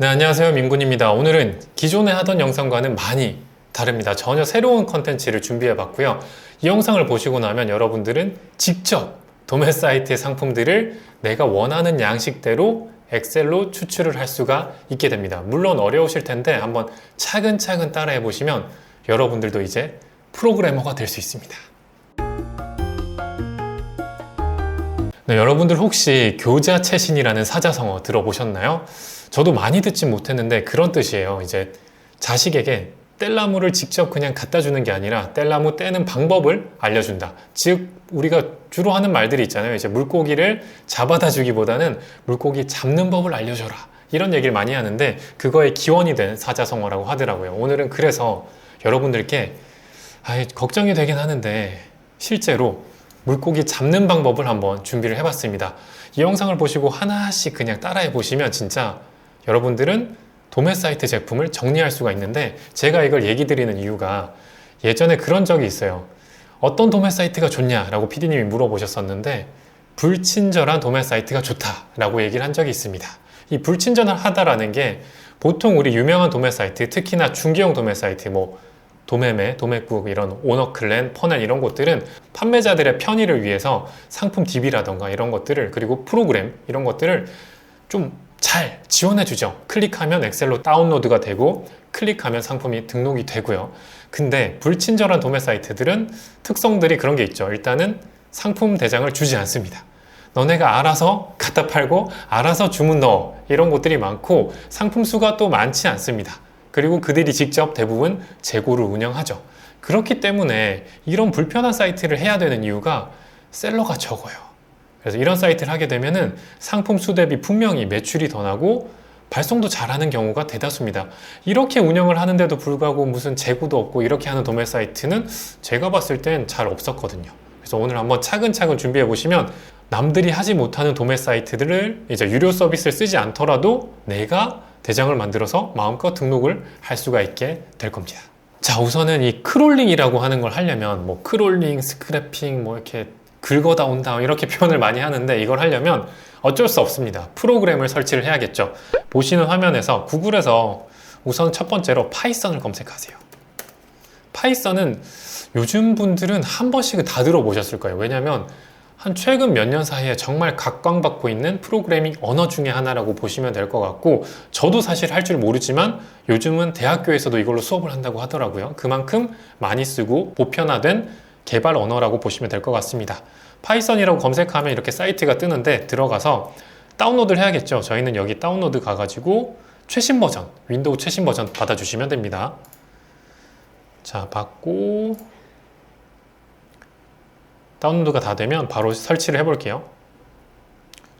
네, 안녕하세요. 민군입니다. 오늘은 기존에 하던 영상과는 많이 다릅니다. 전혀 새로운 컨텐츠를 준비해 봤고요. 이 영상을 보시고 나면 여러분들은 직접 도매 사이트의 상품들을 내가 원하는 양식대로 엑셀로 추출을 할 수가 있게 됩니다. 물론 어려우실 텐데 한번 차근차근 따라해 보시면 여러분들도 이제 프로그래머가 될 수 있습니다. 네, 여러분들 혹시 교자채신이라는 사자성어 들어보셨나요? 저도 많이 듣지 못했는데 그런 뜻이에요. 이제 자식에게 뗄나무를 직접 그냥 갖다 주는 게 아니라 뗄나무 떼는 방법을 알려준다. 즉 우리가 주로 하는 말들이 있잖아요. 이제 물고기를 잡아다 주기보다는 물고기 잡는 법을 알려줘라. 이런 얘기를 많이 하는데 그거의 기원이 된 사자성어라고 하더라고요. 오늘은 그래서 여러분들께 걱정이 되긴 하는데 실제로 물고기 잡는 방법을 한번 준비를 해봤습니다. 이 영상을 보시고 하나씩 그냥 따라해 보시면 진짜 여러분들은 도매 사이트 제품을 정리할 수가 있는데 제가 이걸 얘기 드리는 이유가 예전에 그런 적이 있어요. 어떤 도매 사이트가 좋냐라고 PD님이 물어보셨었는데 불친절한 도매 사이트가 좋다라고 얘기를 한 적이 있습니다. 이 불친절하다라는 게 보통 우리 유명한 도매 사이트, 특히나 중개형 도매 사이트, 뭐 도매매, 도매국, 이런 오너클랜, 퍼넬 이런 곳들은 판매자들의 편의를 위해서 상품 DB라던가 이런 것들을 그리고 프로그램 이런 것들을 좀 잘 지원해 주죠. 클릭하면 엑셀로 다운로드가 되고 클릭하면 상품이 등록이 되고요. 근데 불친절한 도매 사이트들은 특성들이 그런 게 있죠. 일단은 상품 대장을 주지 않습니다. 너네가 알아서 갖다 팔고 알아서 주문 넣어 이런 곳들이 많고 상품 수가 또 많지 않습니다. 그리고 그들이 직접 대부분 재고를 운영하죠. 그렇기 때문에 이런 불편한 사이트를 해야 되는 이유가 셀러가 적어요. 그래서 이런 사이트를 하게 되면은 상품 수 대비 분명히 매출이 더 나고 발송도 잘하는 경우가 대다수입니다. 이렇게 운영을 하는데도 불구하고 무슨 재고도 없고 이렇게 하는 도매 사이트는 제가 봤을 땐 잘 없었거든요. 그래서 오늘 한번 차근차근 준비해 보시면 남들이 하지 못하는 도매 사이트들을 이제 유료 서비스를 쓰지 않더라도 내가 대장을 만들어서 마음껏 등록을 할 수가 있게 될 겁니다. 자, 우선은 이 크롤링이라고 하는 걸 하려면 뭐 크롤링, 스크래핑, 뭐 이렇게 긁어다 온다 이렇게 표현을 많이 하는데 이걸 하려면 어쩔 수 없습니다. 프로그램을 설치를 해야겠죠. 보시는 화면에서 구글에서 우선 첫 번째로 파이썬을 검색하세요. 파이썬은 요즘 분들은 한 번씩은 다 들어보셨을 거예요. 왜냐하면 한 최근 몇 년 사이에 정말 각광받고 있는 프로그래밍 언어 중에 하나라고 보시면 될 것 같고 저도 사실 할 줄 모르지만 요즘은 대학교에서도 이걸로 수업을 한다고 하더라고요. 그만큼 많이 쓰고 보편화된 개발 언어라고 보시면 될 것 같습니다. 파이썬이라고 검색하면 이렇게 사이트가 뜨는데 들어가서 다운로드를 해야겠죠. 저희는 여기 다운로드 가가지고 최신 버전, 윈도우 최신 버전 받아주시면 됩니다. 자, 받고 다운로드가 다 되면 바로 설치를 해볼게요.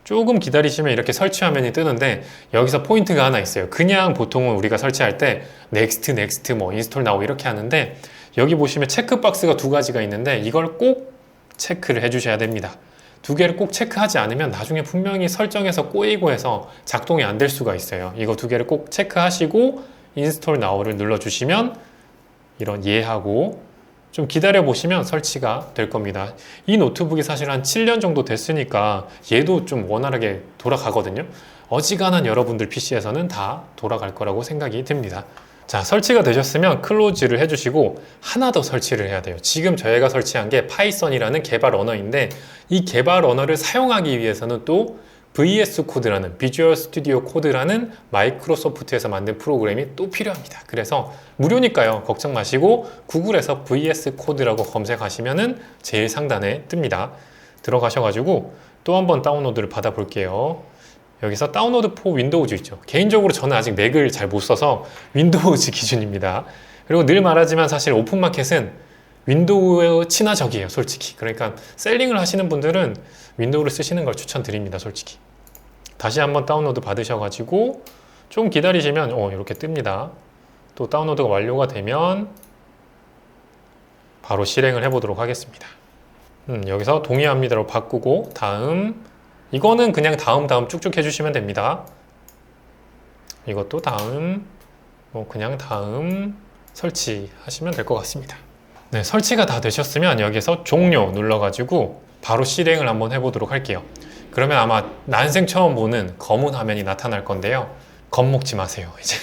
조금 기다리시면 이렇게 설치 화면이 뜨는데 여기서 포인트가 하나 있어요. 그냥 보통은 우리가 설치할 때 넥스트, 뭐 인스톨 나오 이렇게 하는데 여기 보시면 체크박스가 두 가지가 있는데 이걸 꼭 체크를 해주셔야 됩니다. 두 개를 꼭 체크하지 않으면 나중에 분명히 설정에서 꼬이고 해서 작동이 안 될 수가 있어요. 이거 두 개를 꼭 체크하시고 인스톨 나오를 눌러주시면 이런 예하고 좀 기다려 보시면 설치가 될 겁니다. 이 노트북이 사실 한 7년 정도 됐으니까 얘도 좀 원활하게 돌아가거든요. 어지간한 여러분들 PC에서는 다 돌아갈 거라고 생각이 듭니다. 자, 설치가 되셨으면 클로즈를 해주시고 하나 더 설치를 해야 돼요. 지금 저희가 설치한 게 파이썬이라는 개발 언어인데 이 개발 언어를 사용하기 위해서는 또 VS 코드라는 비주얼 스튜디오 코드라는 마이크로소프트에서 만든 프로그램이 또 필요합니다. 그래서 무료니까요. 걱정 마시고 구글에서 VS 코드라고 검색하시면은 제일 상단에 뜹니다. 들어가셔가지고 또 한번 다운로드를 받아 볼게요. 여기서 다운로드 포 윈도우즈 있죠. 개인적으로 저는 아직 맥을 잘 못 써서 윈도우즈 기준입니다. 그리고 늘 말하지만 사실 오픈마켓은 윈도우 친화적이에요, 솔직히. 그러니까 셀링을 하시는 분들은 윈도우를 쓰시는 걸 추천드립니다, 솔직히. 다시 한번 다운로드 받으셔가지고 좀 기다리시면 이렇게 뜹니다. 또 다운로드가 완료가 되면 바로 실행을 해보도록 하겠습니다. 여기서 동의합니다로 바꾸고 다음 이거는 그냥 다음 쭉쭉 해주시면 됩니다. 이것도 다음, 그냥 다음 설치하시면 될 것 같습니다. 네, 설치가 다 되셨으면 여기서 종료 눌러가지고 바로 실행을 한번 해보도록 할게요. 그러면 아마 난생 처음 보는 검은 화면이 나타날 건데요. 겁먹지 마세요. 이제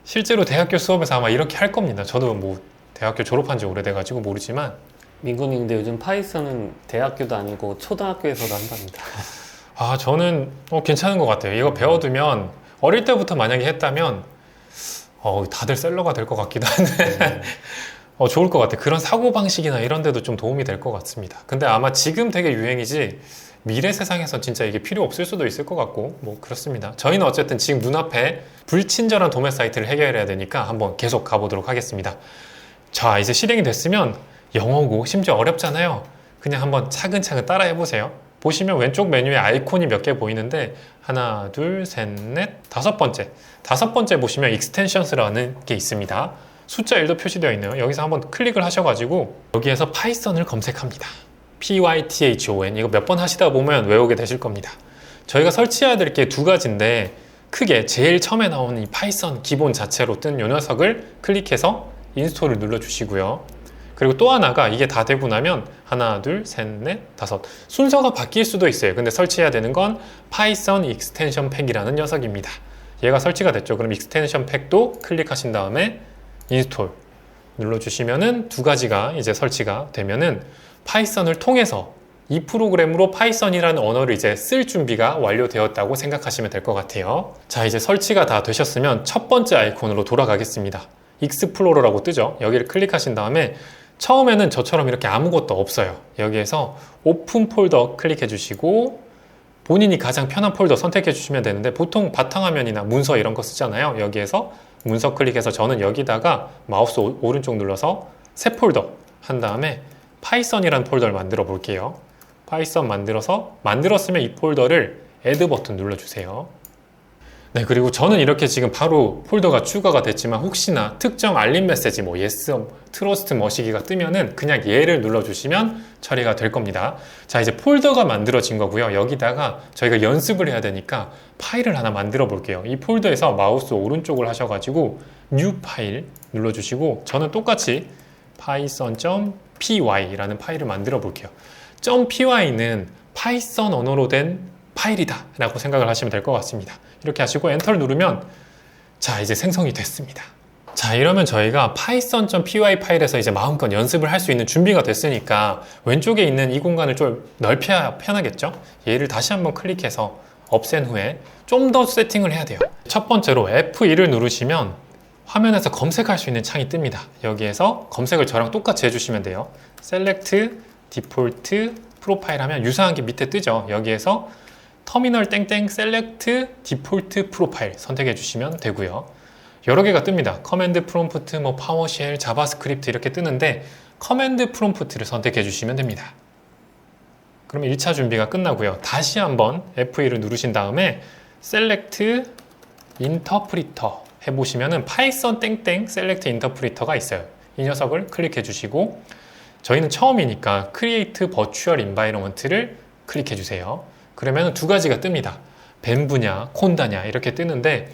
실제로 대학교 수업에서 아마 이렇게 할 겁니다. 저도 뭐 대학교 졸업한 지 오래돼가지고 모르지만. 민구님, 근데 요즘 파이썬은 대학교도 아니고 초등학교에서도 한답니다. 저는 괜찮은 것 같아요. 이거 배워두면 어릴 때부터 만약에 했다면 다들 셀러가 될 것 같기도 한데 좋을 것 같아요. 그런 사고방식이나 이런 데도 좀 도움이 될 것 같습니다. 근데 아마 지금 되게 유행이지 미래 세상에선 진짜 이게 필요 없을 수도 있을 것 같고 뭐 그렇습니다. 저희는 어쨌든 지금 눈앞에 불친절한 도매 사이트를 해결해야 되니까 한번 계속 가보도록 하겠습니다. 자, 이제 실행이 됐으면 영어고 심지어 어렵잖아요. 그냥 한번 차근차근 따라 해보세요. 보시면 왼쪽 메뉴에 아이콘이 몇 개 보이는데 하나, 둘, 셋, 넷, 다섯 번째 보시면 익스텐션스라는 게 있습니다. 숫자 1도 표시되어 있네요. 여기서 한번 클릭을 하셔가지고 여기에서 파이썬을 검색합니다. python. 이거 몇 번 하시다 보면 외우게 되실 겁니다. 저희가 설치해야 될 게 두 가지인데 크게 제일 처음에 나오는 이 파이썬 기본 자체로 뜬 이 녀석을 클릭해서 인스톨을 눌러주시고요. 그리고 또 하나가 이게 다 되고 나면 하나, 둘, 셋, 넷, 다섯 순서가 바뀔 수도 있어요. 근데 설치해야 되는 건 파이썬 익스텐션 팩이라는 녀석입니다. 얘가 설치가 됐죠. 그럼 익스텐션 팩도 클릭하신 다음에 인스톨 눌러주시면은 두 가지가 이제 설치가 되면은 파이썬을 통해서 이 프로그램으로 파이썬이라는 언어를 이제 쓸 준비가 완료되었다고 생각하시면 될 것 같아요. 자, 이제 설치가 다 되셨으면 첫 번째 아이콘으로 돌아가겠습니다. 익스플로러라고 뜨죠. 여기를 클릭하신 다음에 처음에는 저처럼 이렇게 아무것도 없어요. 여기에서 오픈 폴더 클릭해 주시고 본인이 가장 편한 폴더 선택해 주시면 되는데 보통 바탕화면이나 문서 이런 거 쓰잖아요. 여기에서 문서 클릭해서 저는 여기다가 마우스 오른쪽 눌러서 새 폴더 한 다음에 파이썬이라는 폴더를 만들어 볼게요. 파이썬 만들었으면 이 폴더를 애드 버튼 눌러주세요. 네, 그리고 저는 이렇게 지금 바로 폴더가 추가가 됐지만 혹시나 특정 알림 메시지 뭐 yes, trust 뭐 시기가 뜨면은 그냥 얘를 눌러주시면 처리가 될 겁니다. 자, 이제 폴더가 만들어진 거고요. 여기다가 저희가 연습을 해야 되니까 파일을 하나 만들어 볼게요. 이 폴더에서 마우스 오른쪽을 하셔가지고 new 파일 눌러주시고 저는 똑같이 python.py라는 파일을 만들어 볼게요. .py는 파이썬 언어로 된 파일이다 라고 생각을 하시면 될 것 같습니다. 이렇게 하시고 엔터를 누르면 자, 이제 생성이 됐습니다. 자, 이러면 저희가 python.py 파일에서 이제 마음껏 연습을 할 수 있는 준비가 됐으니까 왼쪽에 있는 이 공간을 좀 넓혀야 편하겠죠? 얘를 다시 한번 클릭해서 없앤 후에 좀 더 세팅을 해야 돼요. 첫 번째로 F1을 누르시면 화면에서 검색할 수 있는 창이 뜹니다. 여기에서 검색을 저랑 똑같이 해주시면 돼요. Select, Default, Profile 하면 유사한 게 밑에 뜨죠. 여기에서 터미널 땡땡 셀렉트 디폴트 프로파일 선택해 주시면 되고요. 여러 개가 뜹니다. 커맨드 프롬프트, 뭐 파워쉘, 자바스크립트 이렇게 뜨는데 커맨드 프롬프트를 선택해 주시면 됩니다. 그러면 1차 준비가 끝나고요. 다시 한번 F1을 누르신 다음에 셀렉트 인터프리터 해보시면은 파이썬 땡땡 셀렉트 인터프리터가 있어요. 이 녀석을 클릭해 주시고 저희는 처음이니까 크리에이트 버추얼 인바이러먼트를 클릭해 주세요. 그러면 두 가지가 뜹니다. 뱀브냐 콘다냐 이렇게 뜨는데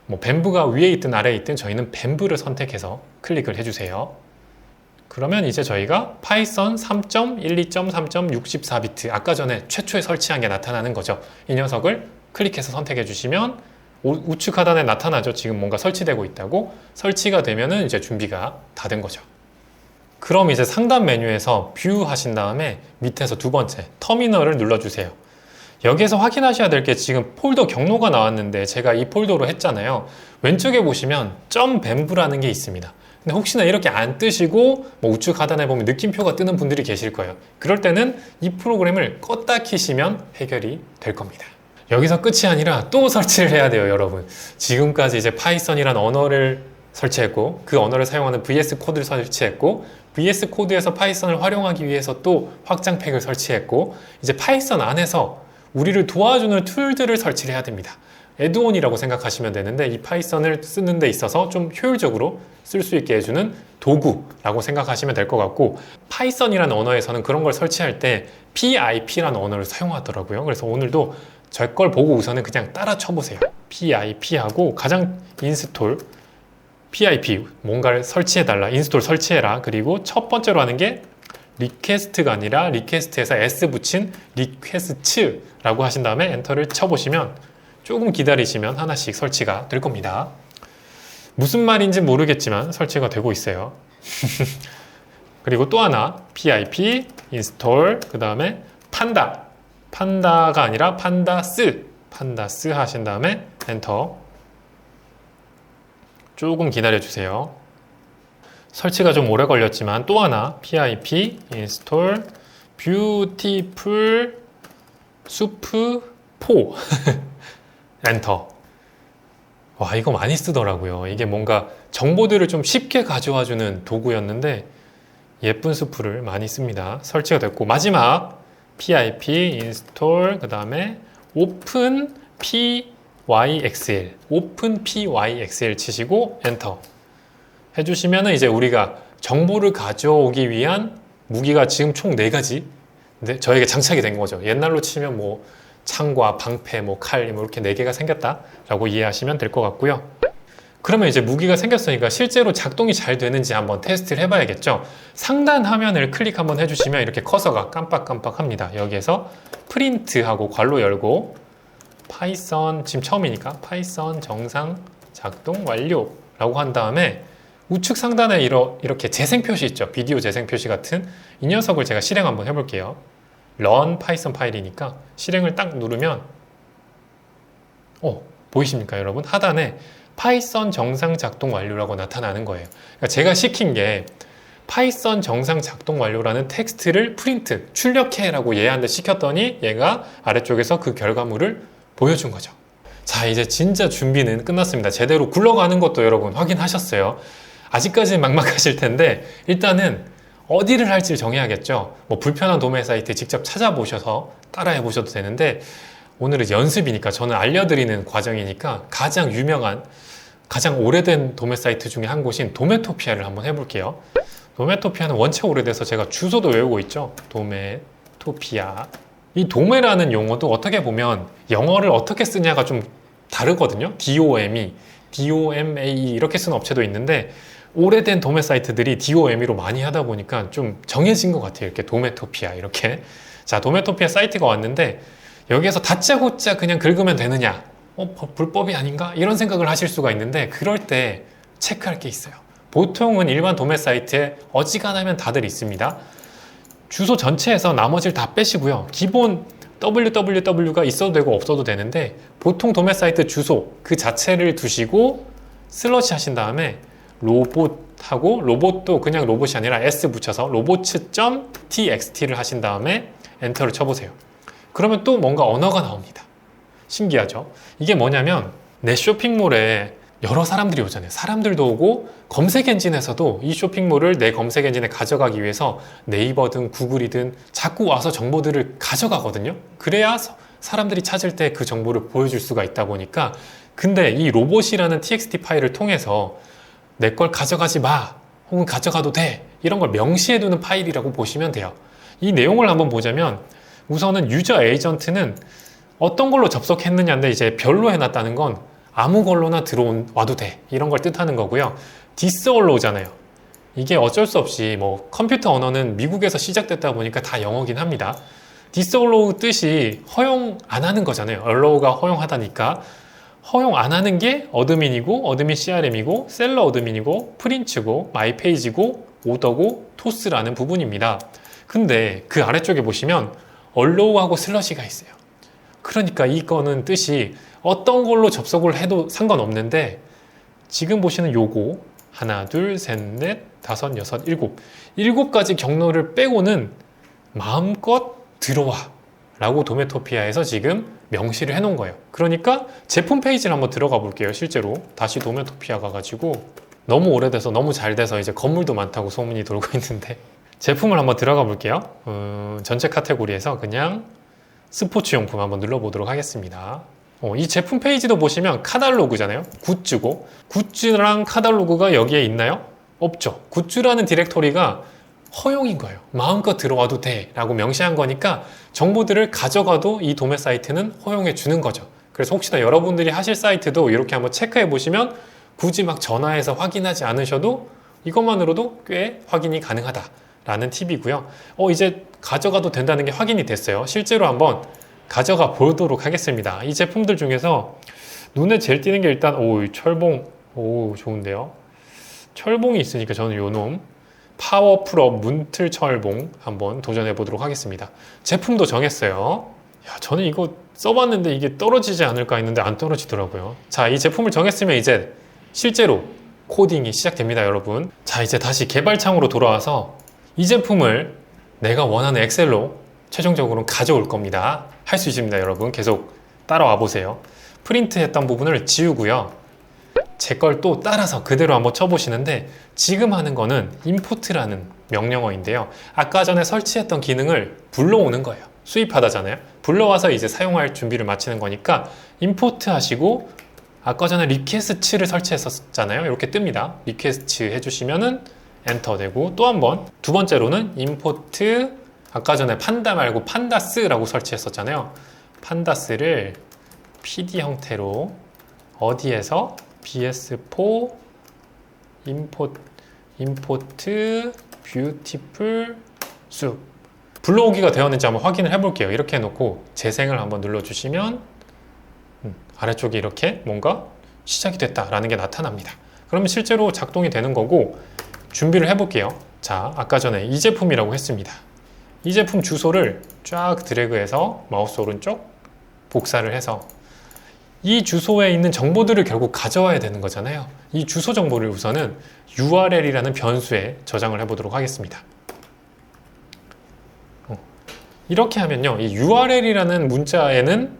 뭐 뱀브가 위에 있든 아래에 있든 저희는 뱀브를 선택해서 클릭을 해주세요. 그러면 이제 저희가 파이썬 3.12.3.64비트 아까 전에 최초에 설치한 게 나타나는 거죠. 이 녀석을 클릭해서 선택해 주시면 우측 하단에 나타나죠. 지금 뭔가 설치되고 있다고. 설치가 되면은 이제 준비가 다 된 거죠. 그럼 이제 상단 메뉴에서 뷰 하신 다음에 밑에서 두 번째 터미널을 눌러주세요. 여기에서 확인하셔야 될 게 지금 폴더 경로가 나왔는데 제가 이 폴더로 했잖아요. 왼쪽에 보시면 .bamb라는 게 있습니다. 근데 혹시나 이렇게 안 뜨시고 뭐 우측 하단에 보면 느낌표가 뜨는 분들이 계실 거예요. 그럴 때는 이 프로그램을 껐다 키시면 해결이 될 겁니다. 여기서 끝이 아니라 또 설치를 해야 돼요, 여러분. 지금까지 이제 파이썬이란 언어를 설치했고 그 언어를 사용하는 VS 코드를 설치했고 VS 코드에서 파이썬을 활용하기 위해서 또 확장팩을 설치했고 이제 파이썬 안에서 우리를 도와주는 툴들을 설치를 해야 됩니다. 애드온이라고 생각하시면 되는데 이 파이썬을 쓰는 데 있어서 좀 효율적으로 쓸 수 있게 해주는 도구라고 생각하시면 될 것 같고 파이썬이라는 언어에서는 그런 걸 설치할 때 PIP라는 언어를 사용하더라고요. 그래서 오늘도 저 걸 보고 우선은 그냥 따라 쳐보세요. PIP하고 가장 인스톨 PIP 뭔가를 설치해달라 인스톨 설치해라 그리고 첫 번째로 하는 게 리퀘스트가 아니라 리퀘스트에서 S 붙인 리퀘스트라고 하신 다음에 엔터를 쳐보시면 조금 기다리시면 하나씩 설치가 될 겁니다. 무슨 말인지 모르겠지만 설치가 되고 있어요. 그리고 또 하나 pip install 그 다음에 판다가 아니라 판다스 하신 다음에 엔터. 조금 기다려 주세요. 설치가 좀 오래 걸렸지만 또 하나 pip install beautiful soup 4 엔터. 와, 이거 많이 쓰더라고요. 이게 뭔가 정보들을 좀 쉽게 가져와주는 도구였는데 예쁜 수프를 많이 씁니다. 설치가 됐고 마지막 pip install 그 다음에 open pyxl 치시고 엔터 해주시면은 이제 우리가 정보를 가져오기 위한 무기가 지금 총 4가지 저에게 장착이 된 거죠. 옛날로 치면 뭐 창과 방패, 뭐 칼, 뭐 이렇게 4개가 생겼다라고 이해하시면 될 것 같고요. 그러면 이제 무기가 생겼으니까 실제로 작동이 잘 되는지 한번 테스트를 해봐야겠죠. 상단 화면을 클릭 한번 해주시면 이렇게 커서가 깜빡깜빡합니다. 여기에서 프린트하고 괄호 열고 파이썬, 지금 처음이니까 파이썬 정상 작동 완료라고 한 다음에 우측 상단에 이렇게 재생 표시 있죠. 비디오 재생 표시 같은 이 녀석을 제가 실행 한번 해볼게요. run 파이썬 파일이니까 실행을 딱 누르면 보이십니까 여러분? 하단에 파이썬 정상 작동 완료라고 나타나는 거예요. 그러니까 제가 시킨 게 파이썬 정상 작동 완료라는 텍스트를 프린트, 출력해라고 얘한테 시켰더니 얘가 아래쪽에서 그 결과물을 보여준 거죠. 자, 이제 진짜 준비는 끝났습니다. 제대로 굴러가는 것도 여러분 확인하셨어요. 아직까지는 막막하실 텐데 일단은 어디를 할지 정해야겠죠. 뭐 불편한 도매 사이트 직접 찾아보셔서 따라해 보셔도 되는데 오늘은 연습이니까 저는 알려드리는 과정이니까 가장 유명한 가장 오래된 도매 사이트 중에 한 곳인 도메토피아를 한번 해볼게요. 도메토피아는 원체 오래돼서 제가 주소도 외우고 있죠. 도메토피아. 이 도매라는 용어도 어떻게 보면 영어를 어떻게 쓰냐가 좀 다르거든요. DOME, DOMAE 이렇게 쓰는 업체도 있는데 오래된 도매 사이트들이 DOME로 많이 하다 보니까 좀 정해진 것 같아요. 이렇게 도메토피아 이렇게. 자, 도메토피아 사이트가 왔는데 여기에서 다짜고짜 그냥 긁으면 되느냐? 불법이 아닌가? 이런 생각을 하실 수가 있는데 그럴 때 체크할 게 있어요. 보통은 일반 도매 사이트에 어지간하면 다들 있습니다. 주소 전체에서 나머지를 다 빼시고요. 기본 www가 있어도 되고 없어도 되는데 보통 도매 사이트 주소 그 자체를 두시고 슬러시 하신 다음에 로봇하고 로봇도 그냥 로봇이 아니라 s 붙여서 robots.txt를 하신 다음에 엔터를 쳐보세요. 그러면 또 뭔가 언어가 나옵니다. 신기하죠? 이게 뭐냐면 내 쇼핑몰에 여러 사람들이 오잖아요. 사람들도 오고 검색 엔진에서도 이 쇼핑몰을 내 검색 엔진에 가져가기 위해서 네이버든 구글이든 자꾸 와서 정보들을 가져가거든요. 그래야 사람들이 찾을 때 그 정보를 보여줄 수가 있다 보니까 근데 이 로봇이라는 txt 파일을 통해서 내 걸 가져가지 마 혹은 가져가도 돼 이런 걸 명시해두는 파일이라고 보시면 돼요. 이 내용을 한번 보자면 우선은 유저 에이전트는 어떤 걸로 접속했느냐인데 이제 별로 해놨다는 건 아무 걸로나 와도 돼 이런 걸 뜻하는 거고요. 디스얼로우잖아요. 이게 어쩔 수 없이 뭐 컴퓨터 언어는 미국에서 시작됐다 보니까 다 영어긴 합니다. 디스얼로우 뜻이 허용 안 하는 거잖아요. allow가 허용하다니까 허용 안 하는 게 어드민이고 어드민 CRM이고 셀러 어드민이고 프린츠고 마이페이지고 오더고 토스라는 부분입니다. 근데 그 아래쪽에 보시면 allow하고 슬러시가 있어요. 그러니까 이거는 뜻이 어떤 걸로 접속을 해도 상관없는데 지금 보시는 요거 하나, 둘, 셋, 넷, 다섯, 여섯, 일곱 가지 경로를 빼고는 마음껏 들어와 라고 도메토피아에서 지금 명시를 해놓은 거예요. 그러니까 제품 페이지를 한번 들어가 볼게요. 실제로 다시 도메토피아 가가지고 너무 오래돼서 너무 잘 돼서 이제 건물도 많다고 소문이 돌고 있는데 제품을 한번 들어가 볼게요. 전체 카테고리에서 그냥 스포츠 용품 한번 눌러보도록 하겠습니다. 이 제품 페이지도 보시면 카탈로그잖아요. 굿즈고 굿즈랑 카탈로그가 여기에 있나요? 없죠. 굿즈라는 디렉토리가 허용인 거예요. 마음껏 들어와도 돼 라고 명시한 거니까 정보들을 가져가도 이 도매 사이트는 허용해 주는 거죠. 그래서 혹시나 여러분들이 하실 사이트도 이렇게 한번 체크해 보시면 굳이 막 전화해서 확인하지 않으셔도 이것만으로도 꽤 확인이 가능하다 라는 팁이고요. 이제 가져가도 된다는 게 확인이 됐어요. 실제로 한번 가져가 보도록 하겠습니다. 이 제품들 중에서 눈에 제일 띄는 게 일단 철봉, 좋은데요. 철봉이 있으니까 저는 요놈 파워풀업 문틀 철봉 한번 도전해 보도록 하겠습니다. 제품도 정했어요. 저는 이거 써봤는데 이게 떨어지지 않을까 했는데 안 떨어지더라고요. 자, 이 제품을 정했으면 이제 실제로 코딩이 시작됩니다, 여러분. 자, 이제 다시 개발창으로 돌아와서 이 제품을 내가 원하는 엑셀로 최종적으로 가져올 겁니다. 할 수 있습니다, 여러분. 계속 따라와 보세요. 프린트했던 부분을 지우고요. 제 걸 또 따라서 그대로 한번 쳐보시는데 지금 하는 거는 import라는 명령어인데요. 아까 전에 설치했던 기능을 불러오는 거예요. 수입하다잖아요. 불러와서 이제 사용할 준비를 마치는 거니까 import 하시고 아까 전에 request를 설치했었잖아요. 이렇게 뜹니다. request 해주시면은 엔터 되고 또 한 번, 두 번째로는 import 아까 전에 판다 말고 판다스라고 설치했었잖아요. 판다스를 pd 형태로 어디에서 bs4 import beautiful soup 불러오기가 되었는지 한번 확인을 해볼게요. 이렇게 해놓고 재생을 한번 눌러주시면 아래쪽에 이렇게 뭔가 시작이 됐다라는 게 나타납니다. 그러면 실제로 작동이 되는 거고 준비를 해볼게요. 자, 아까 전에 이 제품이라고 했습니다. 이 제품 주소를 쫙 드래그해서 마우스 오른쪽 복사를 해서 이 주소에 있는 정보들을 결국 가져와야 되는 거잖아요. 이 주소 정보를 우선은 URL이라는 변수에 저장을 해보도록 하겠습니다. 이렇게 하면요, 이 URL이라는 문자에는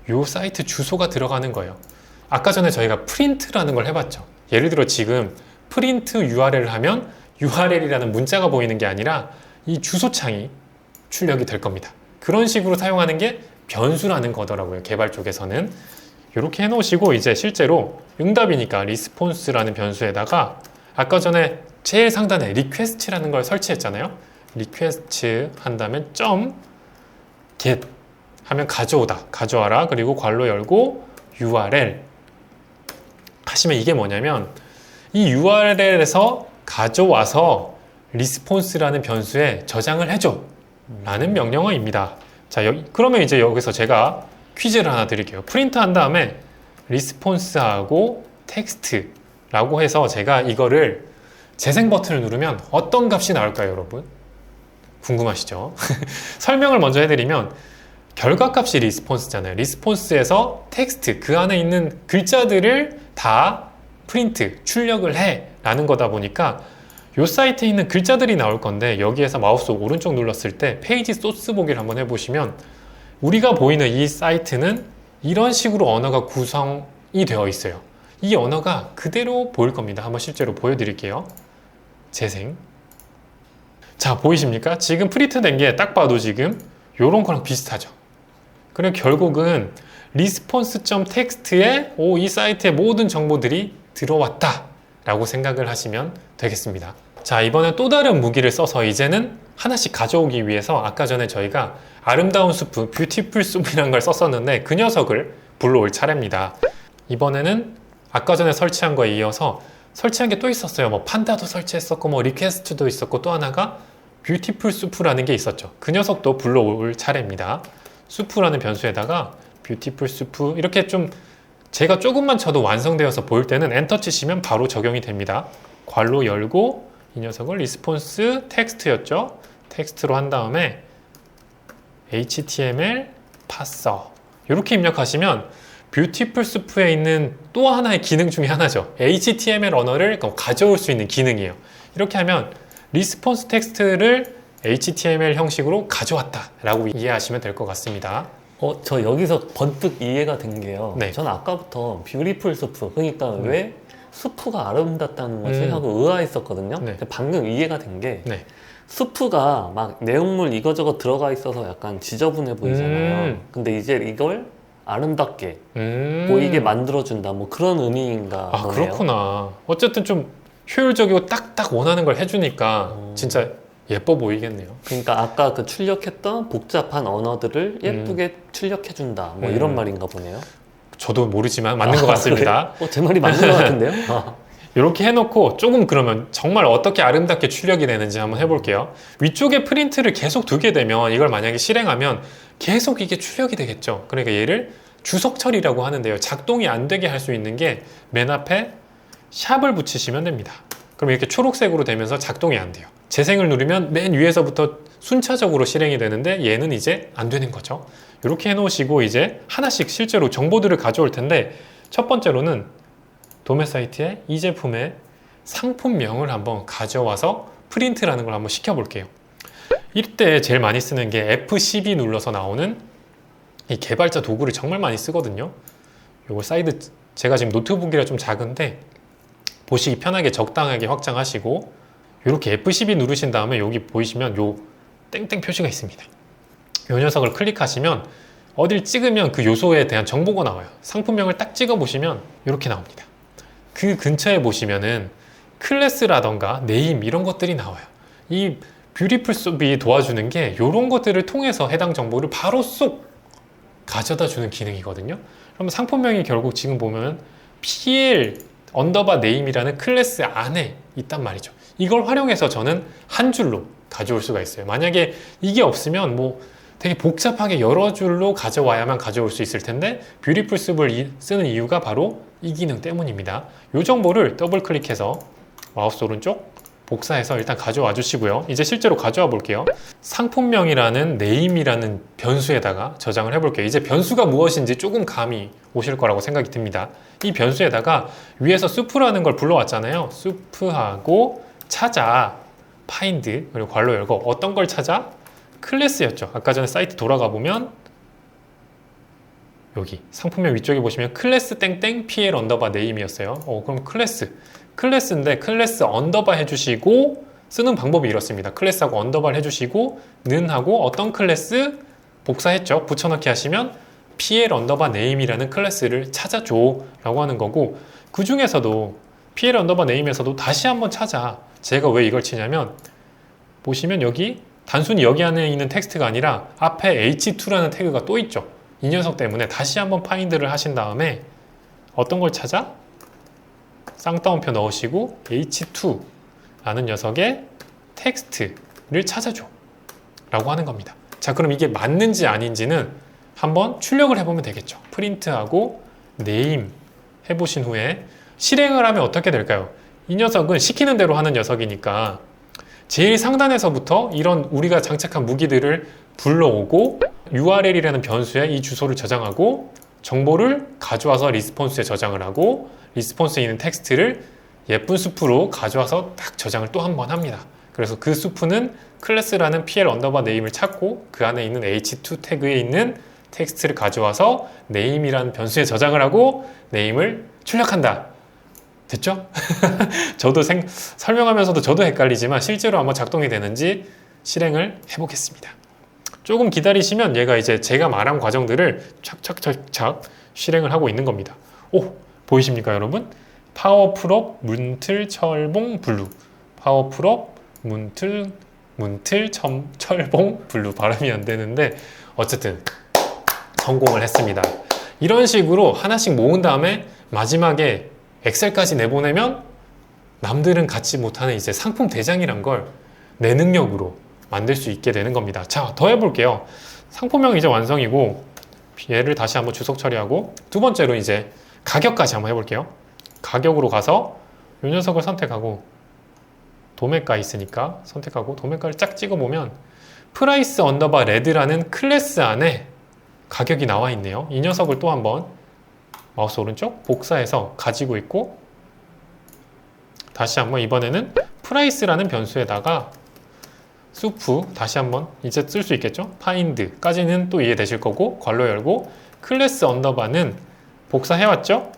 이 사이트 주소가 들어가는 거예요. 아까 전에 저희가 프린트라는 걸 해봤죠. 예를 들어 지금 프린트 URL을 하면 URL이라는 문자가 보이는 게 아니라 이 주소창이 출력이 될 겁니다. 그런 식으로 사용하는 게 변수라는 거더라고요. 개발 쪽에서는. 이렇게 해놓으시고 이제 실제로 응답이니까 리스폰스라는 변수에다가 아까 전에 제일 상단에 리퀘스트라는 걸 설치했잖아요. 리퀘스트 한 다음에 .get 하면 가져와라. 그리고 괄호 열고 URL 하시면 이게 뭐냐면 이 URL에서 가져와서 리스폰스라는 변수에 저장을 해줘 라는 명령어입니다. 자, 그러면 이제 여기서 제가 퀴즈를 하나 드릴게요. 프린트 한 다음에 리스폰스하고 텍스트라고 해서 제가 이거를 재생 버튼을 누르면 어떤 값이 나올까요, 여러분? 궁금하시죠? 설명을 먼저 해드리면 결과값이 리스폰스잖아요. 리스폰스에서 텍스트, 그 안에 있는 글자들을 다 프린트, 출력을 해 라는 거다 보니까 이 사이트에 있는 글자들이 나올 건데 여기에서 마우스 오른쪽 눌렀을 때 페이지 소스 보기를 한번 해보시면 우리가 보이는 이 사이트는 이런 식으로 언어가 구성이 되어 있어요. 이 언어가 그대로 보일 겁니다. 한번 실제로 보여드릴게요. 재생. 자, 보이십니까? 지금 프린트 된 게 딱 봐도 지금 요런 거랑 비슷하죠. 그리고 결국은 response.txt에 이 사이트의 모든 정보들이 들어왔다 라고 생각을 하시면 되겠습니다. 자, 이번에 또 다른 무기를 써서 이제는 하나씩 가져오기 위해서 아까 전에 저희가 아름다운 수프, 뷰티풀 수프라는 걸 썼었는데 그 녀석을 불러올 차례입니다. 이번에는 아까 전에 설치한 거에 이어서 설치한 게 또 있었어요. 뭐 판다도 설치했었고 뭐 리퀘스트도 있었고 또 하나가 뷰티풀 수프라는 게 있었죠. 그 녀석도 불러올 차례입니다. 수프라는 변수에다가 뷰티풀 수프 이렇게 좀 제가 조금만 쳐도 완성되어서 보일 때는 엔터 치시면 바로 적용이 됩니다. 괄호 열고 이 녀석을 리스폰스 텍스트였죠. 텍스트로 한 다음에 HTML 파서 이렇게 입력하시면 뷰티풀 수프에 있는 또 하나의 기능 중에 하나죠. HTML 언어를 가져올 수 있는 기능이에요. 이렇게 하면 리스폰스 텍스트를 HTML 형식으로 가져왔다 라고 이해하시면 될 것 같습니다. 저 여기서 번뜩 이해가 된 게요. 네. 전 아까부터 뷰티풀 수프, 그러니까 왜 수프가 아름답다는 거지 하고 의아했었거든요. 네. 근데 방금 이해가 된 게 네. 수프가 막 내용물 이거저거 들어가 있어서 약간 지저분해 보이잖아요. 근데 이제 이걸 아름답게 보이게 만들어준다, 뭐 그런 의미인가 아, 보네요. 그렇구나. 어쨌든 좀 효율적이고 딱딱 원하는 걸 해주니까 진짜 예뻐 보이겠네요. 그러니까 아까 그 출력했던 복잡한 언어들을 예쁘게 출력해준다, 뭐 이런 말인가 보네요. 저도 모르지만 맞는 것 같습니다. 그래요? 제 말이 맞는 것 같은데요? 이렇게 해놓고 조금 그러면 정말 어떻게 아름답게 출력이 되는지 한번 해볼게요. 위쪽에 프린트를 계속 두게 되면 이걸 만약에 실행하면 계속 이게 출력이 되겠죠. 그러니까 얘를 주석 처리라고 하는데요. 작동이 안 되게 할 수 있는 게 맨 앞에 샵을 붙이시면 됩니다. 그럼 이렇게 초록색으로 되면서 작동이 안 돼요. 재생을 누르면 맨 위에서부터 순차적으로 실행이 되는데 얘는 이제 안 되는 거죠. 이렇게 해놓으시고 이제 하나씩 실제로 정보들을 가져올 텐데 첫 번째로는 도매 사이트에 이 제품의 상품명을 한번 가져와서 프린트라는 걸 한번 시켜볼게요. 이때 제일 많이 쓰는 게 F12 눌러서 나오는 이 개발자 도구를 정말 많이 쓰거든요. 요거 사이드 제가 지금 노트북이라 좀 작은데 보시기 편하게 적당하게 확장하시고 이렇게 F12 누르신 다음에 여기 보이시면 요 땡땡 표시가 있습니다. 요 녀석을 클릭하시면 어딜 찍으면 그 요소에 대한 정보가 나와요. 상품명을 딱 찍어 보시면 이렇게 나옵니다. 그 근처에 보시면은 클래스라던가 네임 이런 것들이 나와요. 이 뷰티풀 숲이 도와주는 게 이런 것들을 통해서 해당 정보를 바로 쏙 가져다 주는 기능이거든요. 그럼 상품명이 결국 지금 보면 PL 언더바 네임이라는 클래스 안에 있단 말이죠. 이걸 활용해서 저는 한 줄로 가져올 수가 있어요. 만약에 이게 없으면 뭐 되게 복잡하게 여러 줄로 가져와야만 가져올 수 있을 텐데 뷰티풀 숲을 쓰는 이유가 바로 이 기능 때문입니다. 이 정보를 더블 클릭해서 마우스 오른쪽 복사해서 일단 가져와 주시고요. 이제 실제로 가져와 볼게요. 상품명이라는 네임이라는 변수에다가 저장을 해볼게요. 이제 변수가 무엇인지 조금 감이 오실 거라고 생각이 듭니다. 이 변수에다가 위에서 수프라는 걸 불러왔잖아요. 수프하고 찾아 find 그리고 괄호 열고 어떤 걸 찾아? 클래스였죠. 아까 전에 사이트 돌아가 보면 여기 상품명 위쪽에 보시면 클래스 땡땡 PL 언더바 네임이었어요. 그럼 클래스인데 클래스 언더바 해주시고 쓰는 방법이 이렇습니다. 클래스하고 언더바를 해주시고 는 하고 어떤 클래스 복사했죠. 붙여넣기 하시면 PL 언더바 네임이라는 클래스를 찾아줘 라고 하는 거고 그 중에서도 PL 언더바 네임에서도 다시 한번 찾아. 제가 왜 이걸 치냐면 보시면 여기 단순히 여기 안에 있는 텍스트가 아니라 앞에 h2라는 태그가 또 있죠. 이 녀석 때문에 다시 한번 파인드를 하신 다음에 어떤 걸 찾아? 쌍따옴표 넣으시고 h2라는 녀석의 텍스트를 찾아줘 라고 하는 겁니다. 자, 그럼 이게 맞는지 아닌지는 한번 출력을 해보면 되겠죠. 프린트하고 네임 해보신 후에 실행을 하면 어떻게 될까요? 이 녀석은 시키는 대로 하는 녀석이니까 제일 상단에서부터 이런 우리가 장착한 무기들을 불러오고 URL이라는 변수에 이 주소를 저장하고 정보를 가져와서 리스폰스에 저장을 하고 리스폰스에 있는 텍스트를 예쁜 수프로 가져와서 딱 저장을 또 한 번 합니다. 그래서 그 수프는 클래스라는 PL 언더바 네임을 찾고 그 안에 있는 h2 태그에 있는 텍스트를 가져와서 네임이라는 변수에 저장을 하고 네임을 출력한다. 됐죠? 저도 설명하면서도 저도 헷갈리지만 실제로 한번 작동이 되는지 실행을 해보겠습니다. 조금 기다리시면 얘가 이제 제가 말한 과정들을 착착착착 실행을 하고 있는 겁니다. 오, 보이십니까 여러분? 파워풀업 문틀 철봉 블루 파워풀업 문틀 철봉 블루 발음이 안 되는데 어쨌든 성공을 했습니다. 이런 식으로 하나씩 모은 다음에 마지막에 엑셀까지 내보내면 남들은 갖지 못하는 이제 상품 대장이란 걸 내 능력으로 만들 수 있게 되는 겁니다. 자, 더 해볼게요. 상품명 이제 완성이고 얘를 다시 한번 주석 처리하고 두 번째로 이제 가격까지 한번 해볼게요. 가격으로 가서 이 녀석을 선택하고 도매가 있으니까 선택하고 도매가를 쫙 찍어보면 프라이스 언더바 레드라는 클래스 안에 가격이 나와 있네요. 이 녀석을 또 한번 마우스 오른쪽 복사해서 가지고 있고 다시 한번 이번에는 프라이스라는 변수에다가 수프 다시 한번 이제 쓸 수 있겠죠? find까지는 또 이해되실 거고 괄호 열고 클래스 언더바는 복사해왔죠?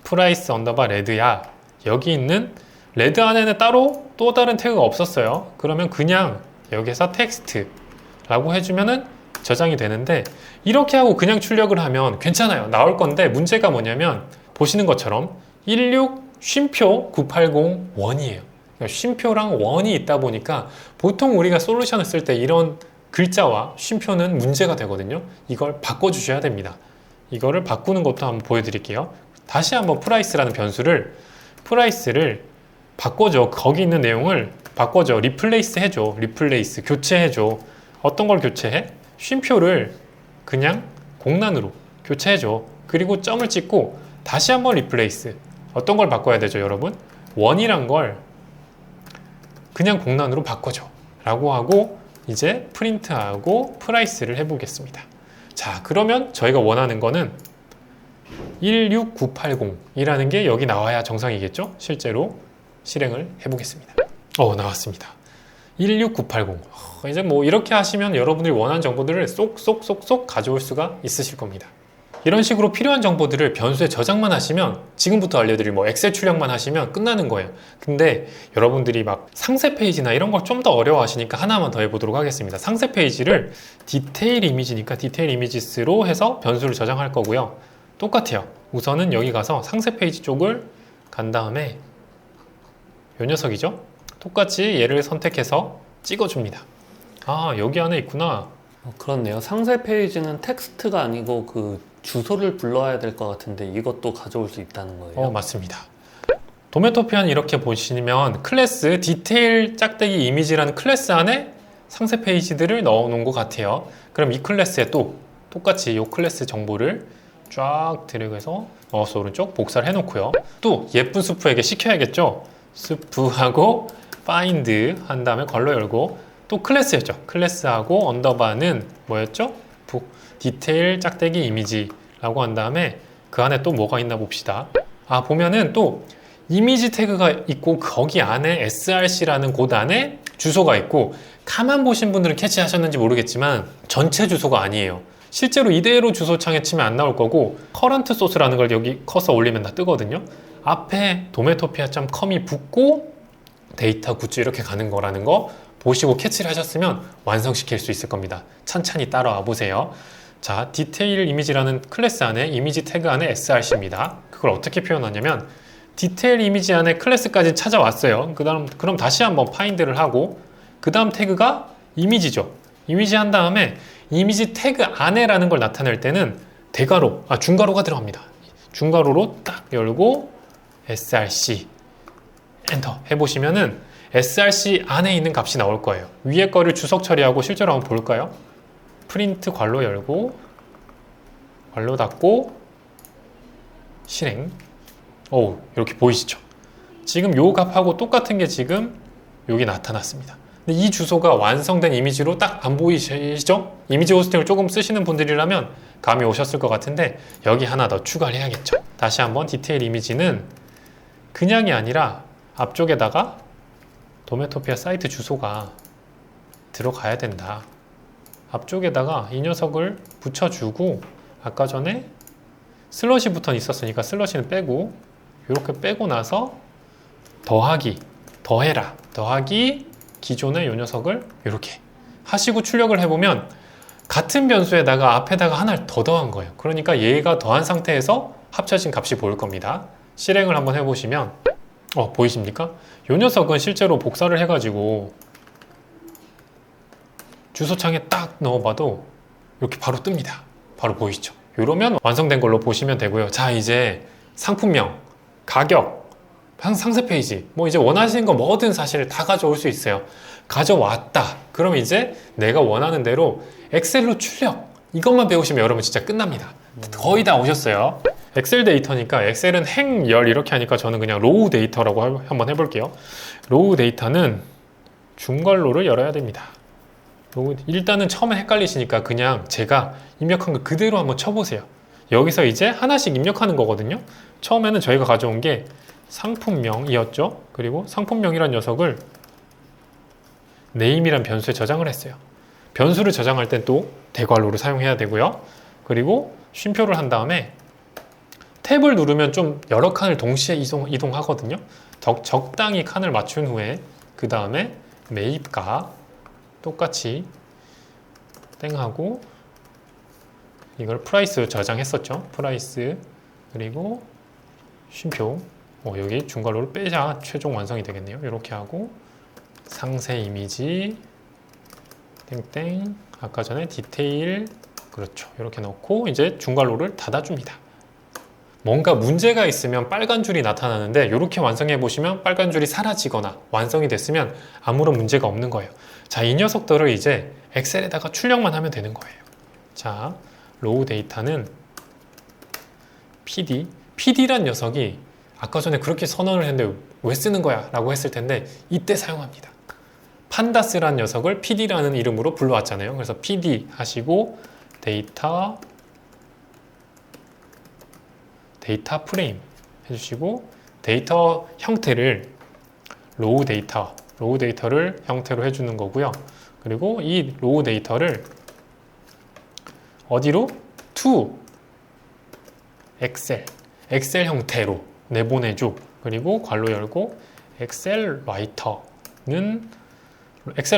프라이스 언더바 레드야. 여기 있는 레드 안에는 따로 또 다른 태그가 없었어요. 그러면 그냥 여기서 텍스트라고 해주면은 저장이 되는데 이렇게 하고 그냥 출력을 하면 괜찮아요. 나올 건데 문제가 뭐냐면 보시는 것처럼 16 쉼표 980 원이에요. 쉼표랑 원이 있다 보니까 보통 우리가 솔루션을 쓸 때 이런 글자와 쉼표는 문제가 되거든요. 이걸 바꿔주셔야 됩니다. 이거를 바꾸는 것도 한번 보여드릴게요. 다시 한번 프라이스를 바꿔줘. 거기 있는 내용을 바꿔줘. 리플레이스 해줘. 리플레이스 교체해줘. 어떤 걸 교체해? 쉼표를 그냥 공란으로 교체해줘. 그리고 점을 찍고 다시 한번 리플레이스. 어떤 걸 바꿔야 되죠, 여러분? 원이란 걸 그냥 공란으로 바꿔줘 라고 하고 이제 프린트하고 프라이스를 해보겠습니다. 자, 그러면 저희가 원하는 거는 16980이라는 게 여기 나와야 정상이겠죠? 실제로 실행을 해보겠습니다. 나왔습니다. 16980. 이제 뭐 이렇게 하시면 여러분들이 원하는 정보들을 쏙쏙쏙쏙 가져올 수가 있으실 겁니다. 이런 식으로 필요한 정보들을 변수에 저장만 하시면, 지금부터 알려드릴 뭐 엑셀 출력만 하시면 끝나는 거예요. 근데 여러분들이 막 상세 페이지나 이런 걸 좀 더 어려워하시니까 하나만 더 해보도록 하겠습니다. 상세 페이지를 디테일 이미지니까 디테일 이미지스로 해서 변수를 저장할 거고요. 똑같아요. 우선은 여기 가서 상세 페이지 쪽을 간 다음에 이 녀석이죠? 똑같이 얘를 선택해서 찍어줍니다. 아, 여기 안에 있구나. 그렇네요. 상세 페이지는 텍스트가 아니고 그 주소를 불러야 될 것 같은데 이것도 가져올 수 있다는 거예요? 맞습니다. 도메토피아는 이렇게 보시면 클래스 디테일 짝대기 이미지라는 클래스 안에 상세 페이지들을 넣어 놓은 것 같아요. 그럼 이 클래스에 또 똑같이 이 클래스 정보를 쫙 드래그해서 마우스 오른쪽 복사를 해놓고요. 또 예쁜 수프에게 시켜야겠죠. 수프하고 find 한 다음에 괄호 열고 또 클래스였죠. 클래스하고 언더바는 뭐였죠? 디테일 짝대기 이미지라고 한 다음에 그 안에 또 뭐가 있나 봅시다. 보면은 또 이미지 태그가 있고 거기 안에 src라는 곳 안에 주소가 있고, 가만 보신 분들은 캐치하셨는지 모르겠지만 전체 주소가 아니에요. 실제로 이대로 주소창에 치면 안 나올 거고, 커런트 소스라는 걸 여기 커서 올리면 다 뜨거든요. 앞에 도메토피아.com이 붙고 데이터 굿즈 이렇게 가는 거라는 거 보시고 캐치를 하셨으면 완성시킬 수 있을 겁니다. 천천히 따라와 보세요. 자, 디테일 이미지라는 클래스 안에 이미지 태그 안에 src입니다. 그걸 어떻게 표현하냐면 디테일 이미지 안에 클래스까지 찾아왔어요. 그럼 다시 한번 find를 하고 그 다음 태그가 이미지죠. 이미지 한 다음에 이미지 태그 안에라는 걸 나타낼 때는 중괄호가 들어갑니다. 중괄호로 딱 열고 src 엔터 해보시면은 src 안에 있는 값이 나올 거예요. 위에 거를 주석 처리하고 실제로 한번 볼까요? 프린트 괄호 열고 괄호 닫고 실행. 이렇게 보이시죠? 지금 요 값하고 똑같은 게 지금 여기 나타났습니다. 근데 이 주소가 완성된 이미지로 딱 안 보이시죠? 이미지 호스팅을 조금 쓰시는 분들이라면 감이 오셨을 것 같은데 여기 하나 더 추가를 해야겠죠. 다시 한번 디테일 이미지는 그냥이 아니라 앞쪽에다가 도메토피아 사이트 주소가 들어가야 된다. 앞쪽에다가 이 녀석을 붙여주고, 아까 전에 슬러시 버튼 있었으니까 슬러시는 빼고, 이렇게 빼고 나서 더하기 기존의 이 녀석을 이렇게 하시고 출력을 해보면 같은 변수에다가 앞에다가 하나를 더 더한 거예요. 그러니까 얘가 더한 상태에서 합쳐진 값이 보일 겁니다. 실행을 한번 해보시면 보이십니까? 이 녀석은 실제로 복사를 해가지고 주소창에 딱 넣어봐도 이렇게 바로 뜹니다. 바로 보이시죠? 이러면 완성된 걸로 보시면 되고요. 자, 이제 상품명, 가격, 상세 페이지, 뭐 이제 원하시는 거 뭐든 사실 다 가져올 수 있어요. 가져왔다. 그럼 이제 내가 원하는 대로 엑셀로 출력. 이것만 배우시면 여러분 진짜 끝납니다. 거의 다 오셨어요. 엑셀 데이터니까, 엑셀은 행열 이렇게 하니까 저는 그냥 로우 데이터라고 한번 해볼게요. 로우 데이터는 중괄호를 열어야 됩니다. 일단은 처음에 헷갈리시니까 그냥 제가 입력한 거 그대로 한번 쳐보세요. 여기서 이제 하나씩 입력하는 거거든요. 처음에는 저희가 가져온 게 상품명이었죠. 그리고 상품명이란 녀석을 name이란 변수에 저장을 했어요. 변수를 저장할 땐 또 대괄호를 사용해야 되고요. 그리고 쉼표를 한 다음에 탭을 누르면 좀 여러 칸을 동시에 이동하거든요. 적당히 칸을 맞춘 후에 그 다음에 매입가 똑같이 땡하고, 이걸 프라이스 저장했었죠. 프라이스, 그리고 쉼표, 여기 중괄호를 빼자 최종 완성이 되겠네요. 이렇게 하고 상세 이미지 땡땡, 아까 전에 디테일, 그렇죠. 이렇게 넣고 이제 중괄호를 닫아줍니다. 뭔가 문제가 있으면 빨간 줄이 나타나는데 이렇게 완성해 보시면 빨간 줄이 사라지거나 완성이 됐으면 아무런 문제가 없는 거예요. 자, 이 녀석들을 이제 엑셀에다가 출력만 하면 되는 거예요. 자, 로우 데이터는 PD란 녀석이 아까 전에 그렇게 선언을 했는데 왜 쓰는 거야? 라고 했을 텐데 이때 사용합니다. 판다스란 녀석을 PD라는 이름으로 불러왔잖아요. 그래서 PD 하시고 데이터 프레임 해주시고 데이터 형태를 로우 데이터를 형태로 해주는 거고요. 그리고 이 로우 데이터를 어디로? to 엑셀 형태로 내보내줘. 그리고 괄호 열고 엑셀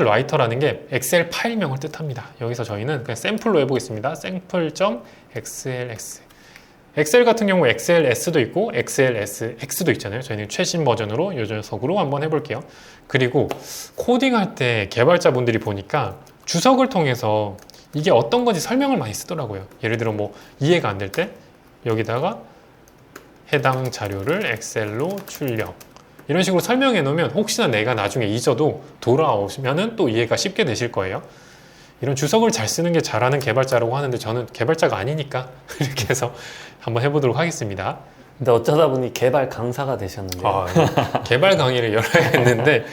라이터라는 게 엑셀 파일명을 뜻합니다. 여기서 저희는 그냥 샘플로 해보겠습니다. sample.xls 엑셀 같은 경우 XLS도 있고 XLSX도 있잖아요. 저희는 최신 버전으로 이 녀석으로 한번 해볼게요. 그리고 코딩할 때 개발자분들이 보니까 주석을 통해서 이게 어떤 건지 설명을 많이 쓰더라고요. 예를 들어 뭐 이해가 안 될 때 여기다가 해당 자료를 엑셀로 출력 이런 식으로 설명해 놓으면 혹시나 내가 나중에 잊어도 돌아오시면은 또 이해가 쉽게 되실 거예요. 이런 주석을 잘 쓰는 게 잘하는 개발자라고 하는데 저는 개발자가 아니니까 이렇게 해서 한번 해보도록 하겠습니다. 근데 어쩌다 보니 개발 강사가 되셨는데요. 개발 강의를 열어야 했는데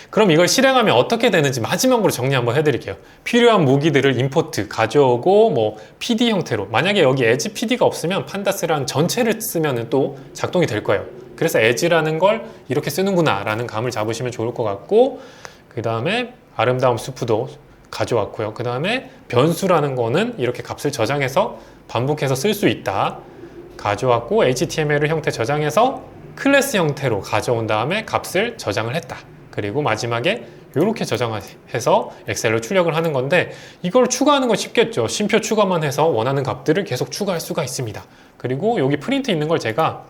그럼 이걸 실행하면 어떻게 되는지 마지막으로 정리 한번 해드릴게요. 필요한 무기들을 임포트 가져오고 뭐 PD 형태로 만약에 여기 edge PD가 없으면 판다스라는 전체를 쓰면 또 작동이 될 거예요. 그래서 edge라는 걸 이렇게 쓰는구나 라는 감을 잡으시면 좋을 것 같고 그 다음에 아름다운 숲도 가져왔고요. 그 다음에 변수라는 거는 이렇게 값을 저장해서 반복해서 쓸 수 있다 가져왔고 HTML 형태 저장해서 클래스 형태로 가져온 다음에 값을 저장을 했다. 그리고 마지막에 이렇게 저장해서 엑셀로 출력을 하는 건데 이걸 추가하는 건 쉽겠죠. 쉼표 추가만 해서 원하는 값들을 계속 추가할 수가 있습니다. 그리고 여기 프린트 있는 걸 제가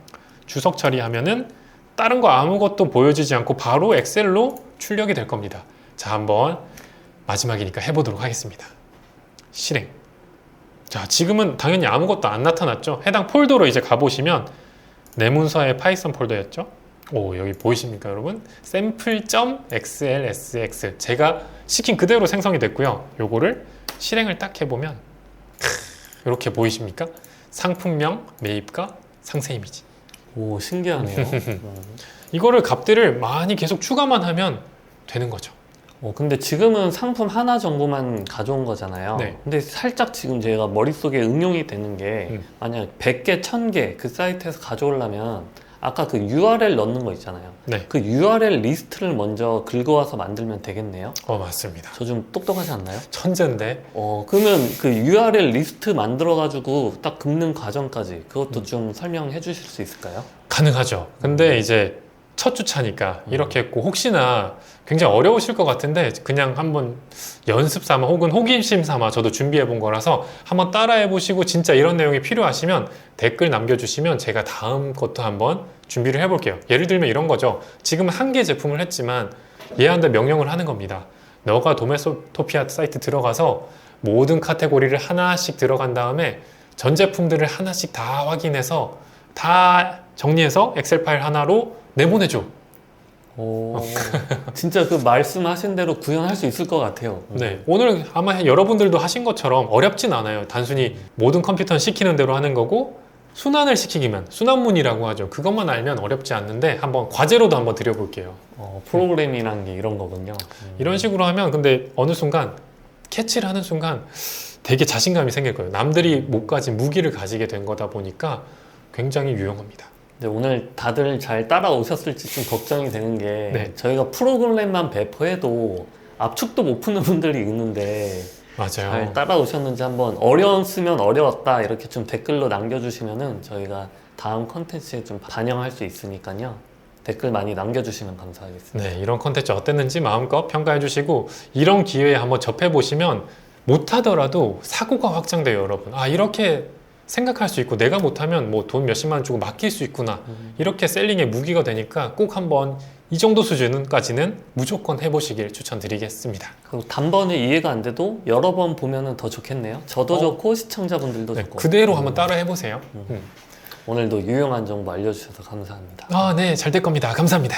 주석 처리하면은 다른 거 아무것도 보여지지 않고 바로 엑셀로 출력이 될 겁니다. 자, 한번 마지막이니까 해보도록 하겠습니다. 실행. 자, 지금은 당연히 아무것도 안 나타났죠. 해당 폴더로 이제 가보시면 내 문서의 파이썬 폴더였죠. 오, 여기 보이십니까 여러분? sample.xlsx 제가 시킨 그대로 생성이 됐고요. 요거를 실행을 딱 해보면 이렇게 보이십니까? 상품명, 매입가, 상세 이미지. 오, 신기하네요. 이거를 값들을 많이 계속 추가만 하면 되는 거죠. 근데 지금은 상품 하나 정도만 가져온 거잖아요. 네. 근데 살짝 지금 제가 머릿속에 응용이 되는 게 만약 100개, 1000개 그 사이트에서 가져오려면 아까 그 URL 넣는 거 있잖아요. 네. 그 URL 리스트를 먼저 긁어와서 만들면 되겠네요. 맞습니다. 저 좀 똑똑하지 않나요? 천재인데. 그러면 그 URL 리스트 만들어가지고 딱 긁는 과정까지 그것도 좀 설명해 주실 수 있을까요? 가능하죠. 근데 이제 첫 주차니까 이렇게 했고 혹시나 굉장히 어려우실 것 같은데 그냥 한번 연습 삼아 혹은 호기심 삼아 저도 준비해 본 거라서 한번 따라해 보시고 진짜 이런 내용이 필요하시면 댓글 남겨주시면 제가 다음 것도 한번 준비를 해볼게요. 예를 들면 이런 거죠. 지금 한 개 제품을 했지만 얘한테 명령을 하는 겁니다. 너가 도메토피아 사이트 들어가서 모든 카테고리를 하나씩 들어간 다음에 전 제품들을 하나씩 다 확인해서 다 정리해서 엑셀 파일 하나로 내보내줘. 진짜 그 말씀하신 대로 구현할 수 있을 것 같아요. 네, 오늘 아마 여러분들도 하신 것처럼 어렵진 않아요. 단순히 모든 컴퓨터는 시키는 대로 하는 거고 순환을 시키기만, 순환문이라고 하죠. 그것만 알면 어렵지 않는데 한번 과제로도 한번 드려볼게요. 프로그램이란 게 이런 거군요. 이런 식으로 하면 근데 어느 순간 캐치를 하는 순간 되게 자신감이 생길 거예요. 남들이 못 가진 무기를 가지게 된 거다 보니까 굉장히 유용합니다. 네, 오늘 다들 잘 따라오셨을지 좀 걱정이 되는 게 네. 저희가 프로그램만 배포해도 압축도 못 푸는 분들이 있는데 맞아요. 잘 따라오셨는지 한번 어려웠으면 어려웠다 이렇게 좀 댓글로 남겨주시면은 저희가 다음 컨텐츠에 좀 반영할 수 있으니까요. 댓글 많이 남겨주시면 감사하겠습니다. 네, 이런 컨텐츠 어땠는지 마음껏 평가해 주시고 이런 기회에 한번 접해 보시면 못하더라도 사고가 확장돼요, 여러분. 이렇게 생각할 수 있고 내가 못하면 뭐 돈 몇십만 원 주고 맡길 수 있구나 이렇게 셀링의 무기가 되니까 꼭 한번 이 정도 수준까지는 무조건 해보시길 추천드리겠습니다. 그리고 단번에 이해가 안 돼도 여러 번 보면은 더 좋겠네요. 저도 좋고 시청자분들도 네, 좋고. 그대로 한번 따라 해보세요. 오늘도 유용한 정보 알려주셔서 감사합니다. 네, 잘 될 겁니다. 감사합니다.